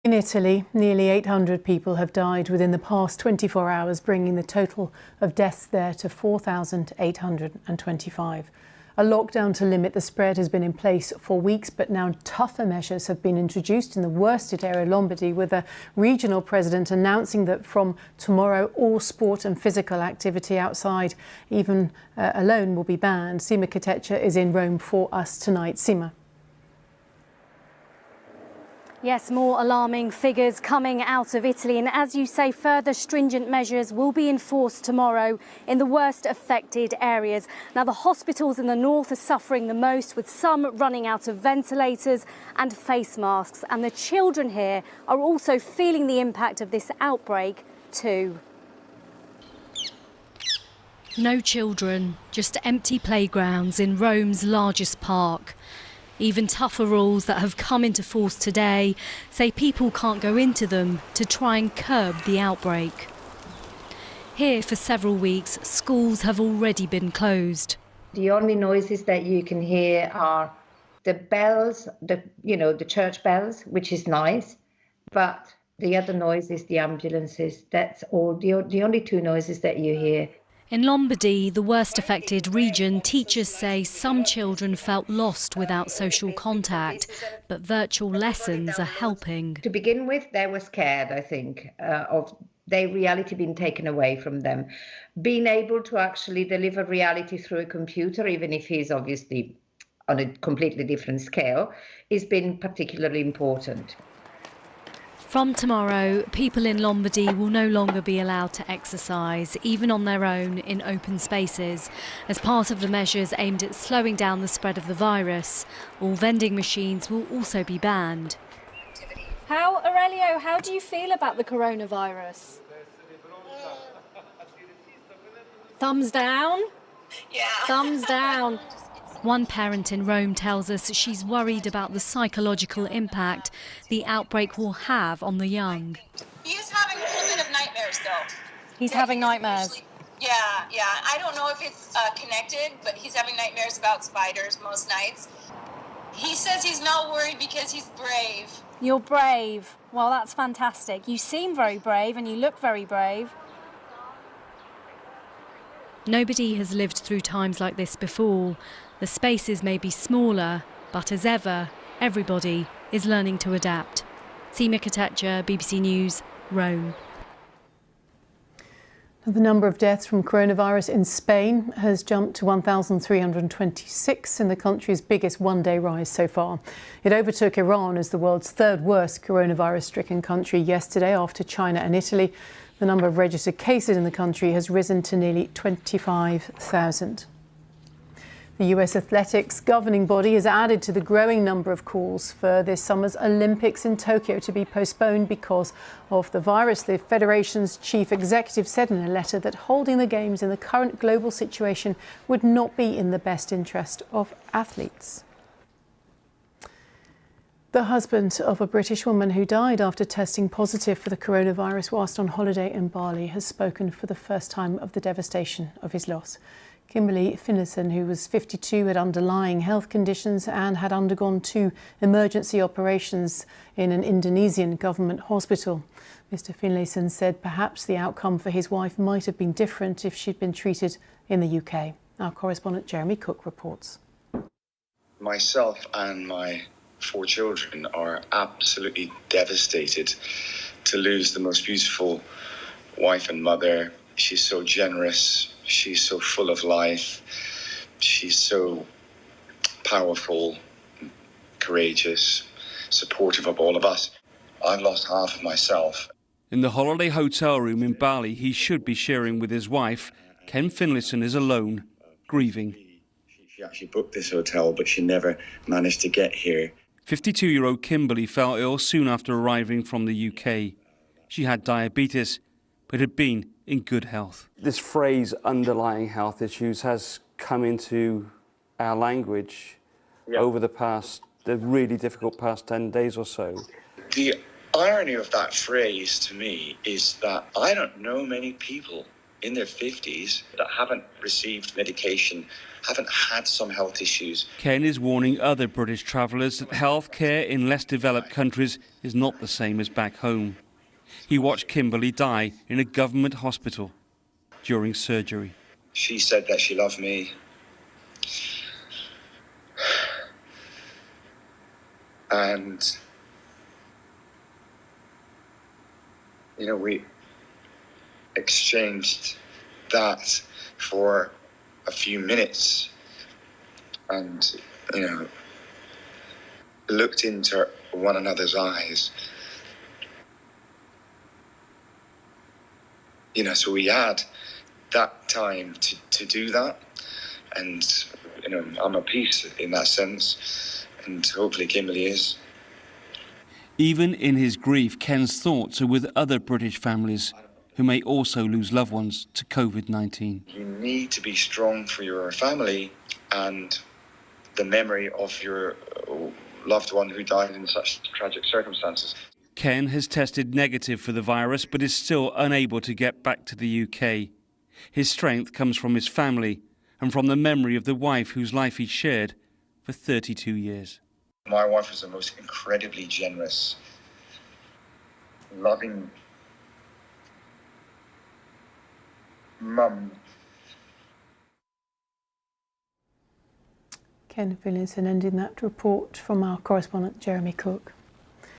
In Italy, nearly 800 people have died within the past 24 hours, bringing the total of deaths there to 4,825. A lockdown to limit the spread has been in place for weeks, but now tougher measures have been introduced in the worsted area, Lombardy, with a regional president announcing that from tomorrow all sport and physical activity outside, even alone, will be banned. Sima Katecha is in Rome for us tonight. Sima. Yes, more alarming figures coming out of Italy. And as you say, further stringent measures will be enforced tomorrow in the worst affected areas. Now, the hospitals in the north are suffering the most, with some running out of ventilators and face masks. And the children here are also feeling the impact of this outbreak too. No children, just empty playgrounds in Rome's largest park. Even tougher rules that have come into force today say people can't go into them to try and curb the outbreak. Here for several weeks, schools have already been closed. The only noises that you can hear are the bells, the church bells, which is nice, but the other noise is the ambulances. That's all, the only two noises that you hear. In Lombardy, the worst affected region, teachers say some children felt lost without social contact, but virtual lessons are helping. To begin with, they were scared, I think, of their reality being taken away from them. Being able to actually deliver reality through a computer, even if he's obviously on a completely different scale, has been particularly important. From tomorrow, people in Lombardy will no longer be allowed to exercise, even on their own, in open spaces, as part of the measures aimed at slowing down the spread of the virus. All vending machines will also be banned. Aurelio, how do you feel about the coronavirus? Thumbs down? Yeah. Thumbs down. One parent in Rome tells us she's worried about the psychological impact the outbreak will have on the young. He is having a little bit of nightmares, though. He's having nightmares? Yeah. I don't know if it's connected, but he's having nightmares about spiders most nights. He says he's not worried because he's brave. You're brave. Well, that's fantastic. You seem very brave and you look very brave. Nobody has lived through times like this before. The spaces may be smaller, but as ever, everybody is learning to adapt. Sima Katecha, BBC News, Rome. The number of deaths from coronavirus in Spain has jumped to 1,326 in the country's biggest one-day rise so far. It overtook Iran as the world's third worst coronavirus-stricken country yesterday after China and Italy. The number of registered cases in the country has risen to nearly 25,000. The US athletics governing body has added to the growing number of calls for this summer's Olympics in Tokyo to be postponed because of the virus. The federation's chief executive said in a letter that holding the Games in the current global situation would not be in the best interest of athletes. The husband of a British woman who died after testing positive for the coronavirus whilst on holiday in Bali has spoken for the first time of the devastation of his loss. Kimberly Finlayson, who was 52, had underlying health conditions and had undergone 2 emergency operations in an Indonesian government hospital. Mr. Finlayson said perhaps the outcome for his wife might have been different if she'd been treated in the UK. Our correspondent Jeremy Cook reports. Myself and my 4 children are absolutely devastated to lose the most beautiful wife and mother. She's so generous. She's so full of life. She's so powerful, courageous, supportive of all of us. I've lost half of myself. In the holiday hotel room in Bali he should be sharing with his wife, Ken Finlayson is alone, grieving. She actually booked this hotel, but she never managed to get here. 52-year-old Kimberly fell ill soon after arriving from the UK. She had diabetes, but had been in good health. This phrase, underlying health issues, has come into our language over the really difficult past 10 days or so. The irony of that phrase to me is that I don't know many people in their 50s that haven't received medication, haven't had some health issues. Ken is warning other British travellers that healthcare in less developed countries is not the same as back home. He watched Kimberly die in a government hospital during surgery. She said that she loved me. And, you know, we exchanged that for a few minutes and, you know, looked into one another's eyes. You know, so we had that time to do that. And, you know, I'm at peace in that sense. And hopefully Kimberly is. Even in his grief, Ken's thoughts are with other British families who may also lose loved ones to COVID-19. You need to be strong for your family and the memory of your loved one who died in such tragic circumstances. Ken has tested negative for the virus but is still unable to get back to the UK. His strength comes from his family and from the memory of the wife whose life he shared for 32 years. My wife was the most incredibly generous, loving mum. Ken Williamson ending that report from our correspondent Jeremy Cook.